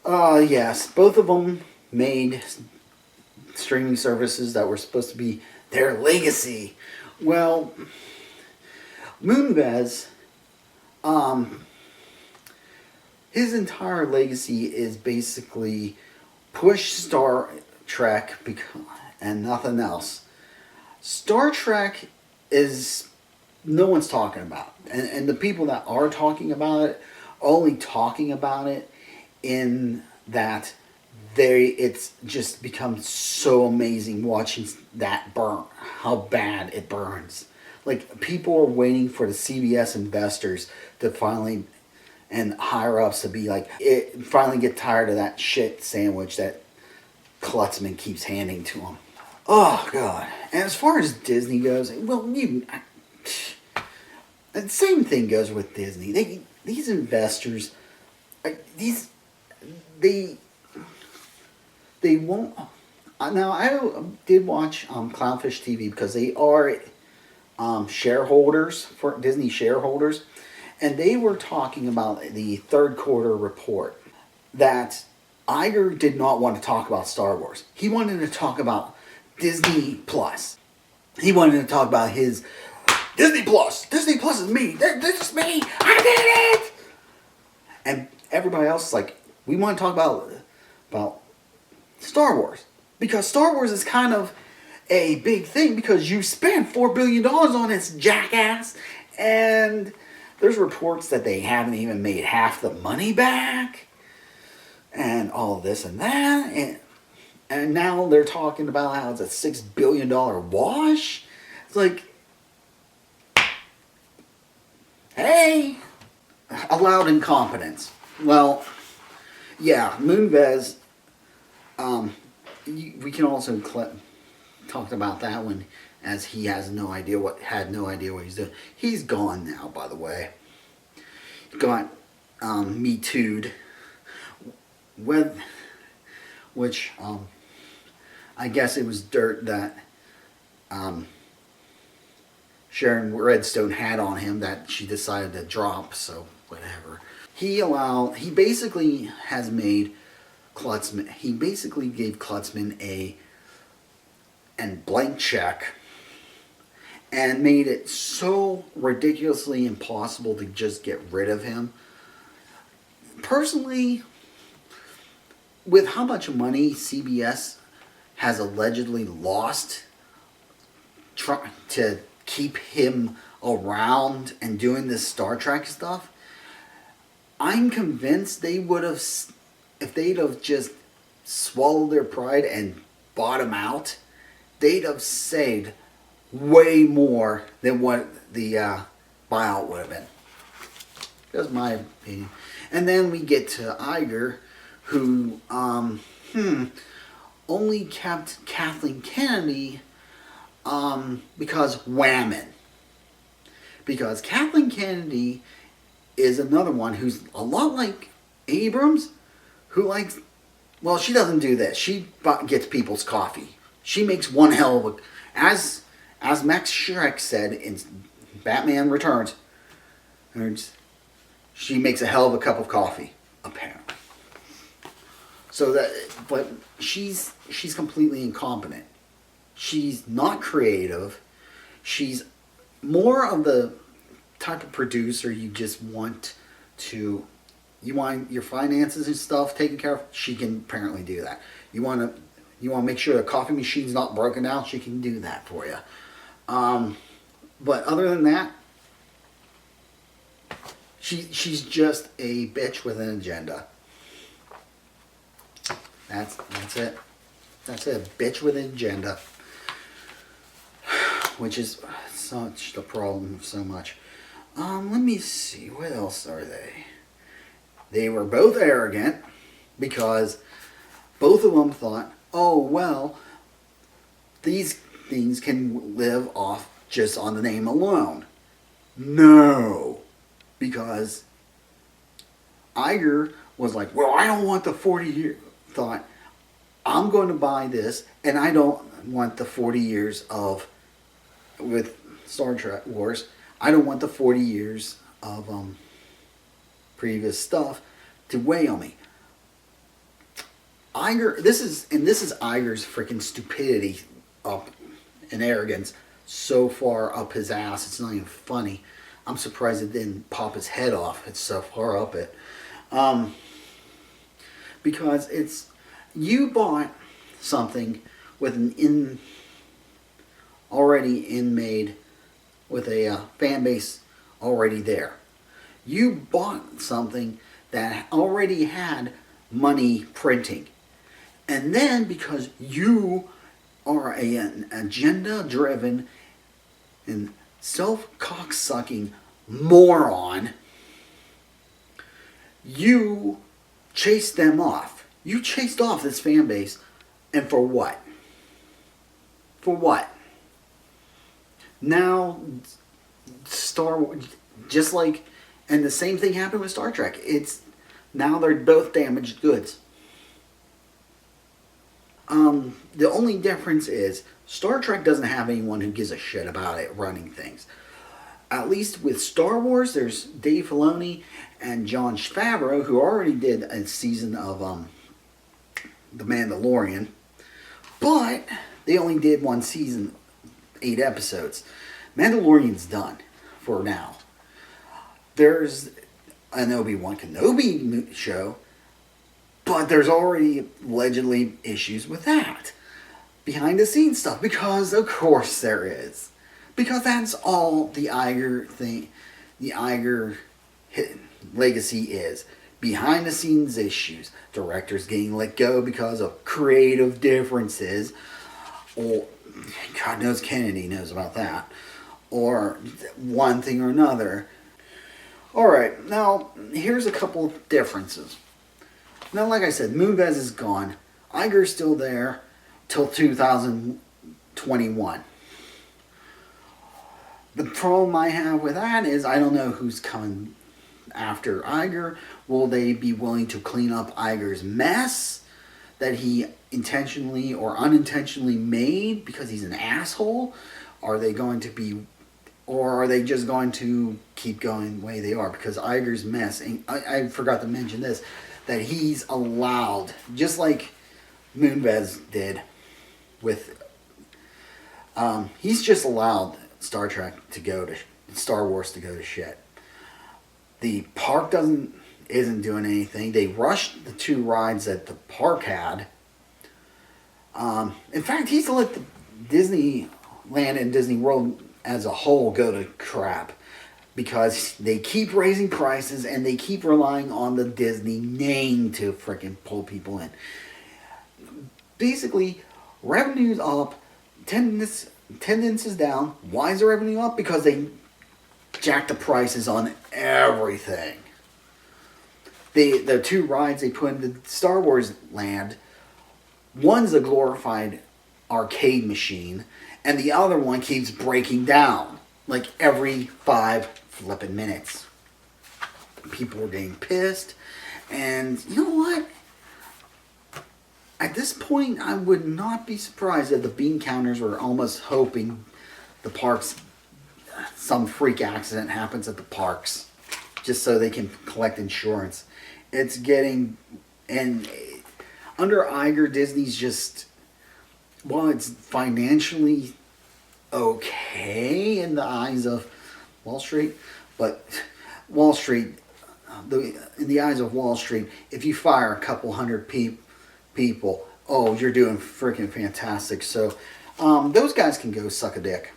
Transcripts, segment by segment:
Yes, both of them made streaming services that were supposed to be their legacy. Well, Moonves, um, his entire legacy is basically push Star Trek and nothing else. Star Trek is no one's talking about, and the people that are talking about it are only talking about it in that it's just become so amazing watching that burn, how bad it burns. Like, people are waiting for the CBS investors to finally, and higher ups to be like, it finally get tired of that shit sandwich that Klutzman keeps handing to them. Oh god! And as far as Disney goes, well, the same thing goes with Disney. These investors, these they they won't. Now I did watch Clownfish TV because they are shareholders for Disney shareholders, and they were talking about the third quarter report that Iger did not want to talk about Star Wars. He wanted to talk about Disney Plus. He wanted to talk about his Disney Plus. Disney Plus is me. This is me. I did it. And everybody else is like, we want to talk about Star Wars, because Star Wars is kind of a big thing because you spent $4 billion on this jackass, and there's reports that they haven't even made half the money back, and all this and that, and now they're talking about how it's a $6 billion wash. It's like, hey, allowed incompetence. Well, yeah, Moonves. We can also talk about that one, as he had no idea what he's doing. He's gone now, by the way. Got Me Too'd with, which I guess it was dirt that Sharon Redstone had on him that she decided to drop. So whatever. He basically has made Klutzman. He basically gave Klutzman a blank check and made it so ridiculously impossible to just get rid of him. Personally, with how much money CBS has allegedly lost trying to keep him around and doing this Star Trek stuff, I'm convinced they would have, if they'd have just swallowed their pride and bought him out, they'd have saved way more than what the buyout would have been. That's my opinion. And then we get to Iger, who only kept Kathleen Kennedy because whammon. Because Kathleen Kennedy is another one who's a lot like Abrams, who likes, well, she doesn't do this. She gets people's coffee. She makes one hell of a, as Max Schreck said in Batman Returns, she makes a hell of a cup of coffee, apparently. So that, but she's completely incompetent. She's not creative. She's more of the type of producer you just want to, you want your finances and stuff taken care of. She can apparently do that. You want to make sure the coffee machine's not broken down. She can do that for you. But other than that, she's just a bitch with an agenda. That's it. That's it. Bitch with an agenda. Which is such the problem so much. Let me see. What else are they? They were both arrogant because both of them thought, oh, well, these things can live off just on the name alone. No. Because Iger was like, well, I don't want the 40 years. Thought, I'm going to buy this, and I don't want the 40 years of, with Star Trek Wars, I don't want the 40 years of previous stuff to weigh on me. Iger, this is Iger's freaking stupidity up and arrogance so far up his ass. It's not even funny. I'm surprised it didn't pop his head off. It's so far up it. Because it's, you bought something with an already in-made, with a fan base already there. You bought something that already had money printing. And then because you are an agenda-driven and self-cocksucking moron, you chased them off. You chased off this fan base, and for what? For what? Now, just like, and the same thing happened with Star Trek. It's, now they're both damaged goods. The only difference is Star Trek doesn't have anyone who gives a shit about it running things. At least with Star Wars, there's Dave Filoni and Jon Trevarrow, who already did a season of The Mandalorian, but they only did one season, 8 episodes. Mandalorian's done for now. There's an Obi-Wan Kenobi show, but there's already allegedly issues with that. Behind the scenes stuff, because of course there is. Because that's all the Iger thing, the Iger legacy is. Behind the scenes issues. Directors getting let go because of creative differences. Or, God knows Kennedy knows about that. Or one thing or another. Alright, now here's a couple of differences. Now, like I said, Moonves is gone. Iger's still there till 2021. The problem I have with that is I don't know who's coming after Iger. Will they be willing to clean up Iger's mess that he intentionally or unintentionally made because he's an asshole? Are they going to be, or are they just going to keep going the way they are? Because Iger's mess, and I forgot to mention this, that he's allowed, just like Moonves did with, he's just allowed Star Wars to go to shit. The park isn't doing anything. They rushed the 2 rides that the park had. In fact, he's let the Disneyland and Disney World as a whole go to crap, because they keep raising prices and they keep relying on the Disney name to freaking pull people in. Basically, revenue's up, attendance is down. Why is the revenue up? Because they jacked the prices on everything. The 2 rides they put in the Star Wars land, one's a glorified arcade machine, and the other one keeps breaking down like every 5 flipping minutes. People were getting pissed, and you know what? At this point, I would not be surprised if the bean counters were almost hoping the parks, some freak accident happens at the parks, just so they can collect insurance. It's getting, and under Iger, Disney's just, well, it's financially okay in the eyes of Wall Street, but Wall Street, in the eyes of Wall Street, if you fire a couple hundred people, oh, you're doing freaking fantastic. So those guys can go suck a dick.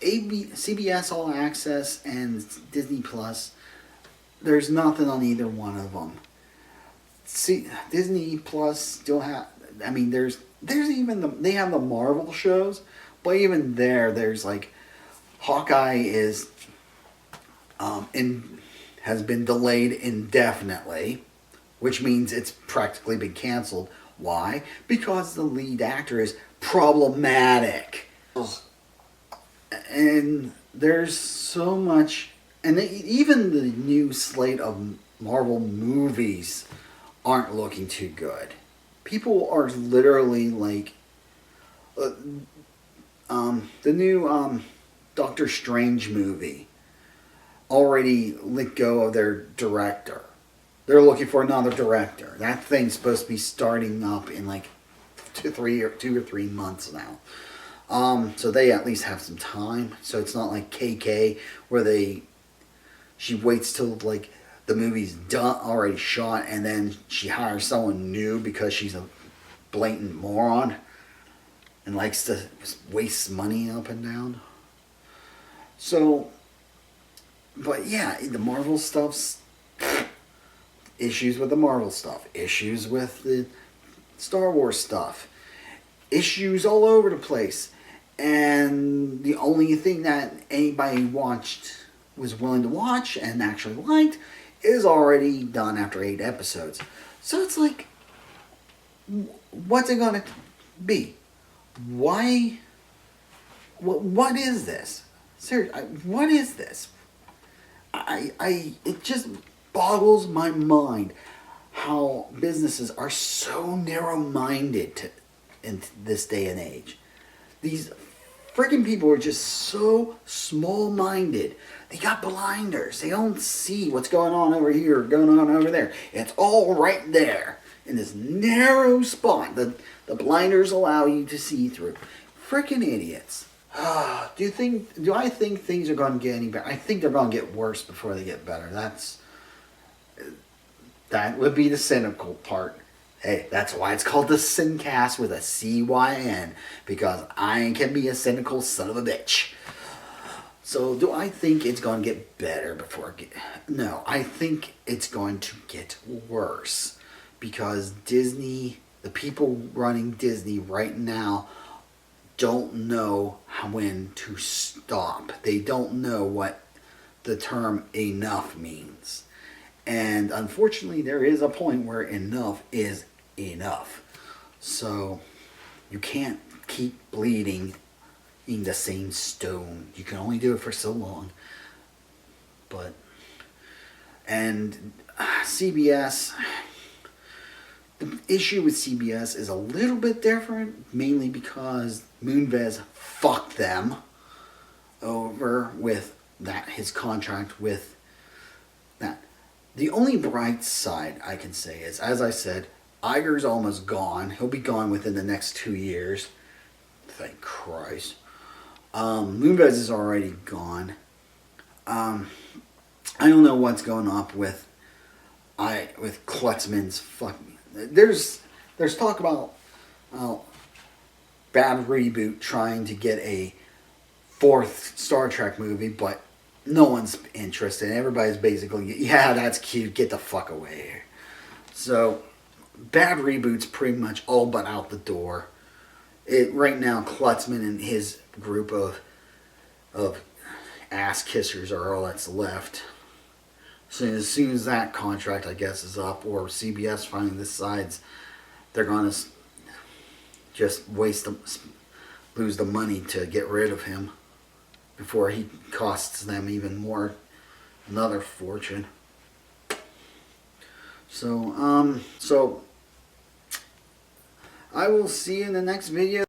CBS All Access and Disney Plus, there's nothing on either one of them. Disney Plus still have, I mean, there's even they have the Marvel shows, but even there's like Hawkeye is has been delayed indefinitely, which means it's practically been canceled. Why? Because the lead actor is problematic. And there's so much, and even the new slate of Marvel movies aren't looking too good. People are literally like, the new Doctor Strange movie already let go of their director. they're looking for another director. That thing's supposed to be starting up in like 2 or 3 months now. So they at least have some time. So it's not like KK where she waits till like the movie's done, already shot, and then she hires someone new because she's a blatant moron and likes to waste money up and down. So, but yeah, the Marvel stuff's issues with the Marvel stuff, issues with the Star Wars stuff, issues all over the place. And the only thing that anybody was willing to watch and actually liked is already done after 8 episodes. So it's like, what's it gonna be? Why? What is this? Seriously, what is this? It just boggles my mind how businesses are so narrow-minded in this day and age. These freaking people are just so small-minded. They got blinders. They don't see what's going on over here, going on over there. It's all right there in this narrow spot that the blinders allow you to see through. Freaking idiots. Do I think things are going to get any better? I think they're going to get worse before they get better. That would be the cynical part. Hey, that's why it's called the Sincast with a CYN, because I can be a cynical son of a bitch. So do I think it's going to get better before No, I think it's going to get worse, because Disney, the people running Disney right now, don't know when to stop. They don't know what the term enough means. And unfortunately, there is a point where enough is enough. So you can't keep bleeding in the same stone. You can only do it for so long. And CBS, the issue with CBS is a little bit different, mainly because Moonves fucked them over with his contract with that. The only bright side I can say is, as I said, Iger's almost gone. He'll be gone within the next 2 years. Thank Christ. Moonves is already gone. I don't know what's going on with Klutzman's fucking. There's talk about bad reboot trying to get a 4th Star Trek movie, but no one's interested. Everybody's basically, yeah, that's cute, get the fuck away here. So, bad reboot's pretty much all but out the door. Right now, Klutzman and his group of ass kissers are all that's left. So as soon as that contract, I guess, is up, or CBS finally decides they're going to just lose the money to get rid of him before he costs them even more, another fortune. So I will see you in the next video.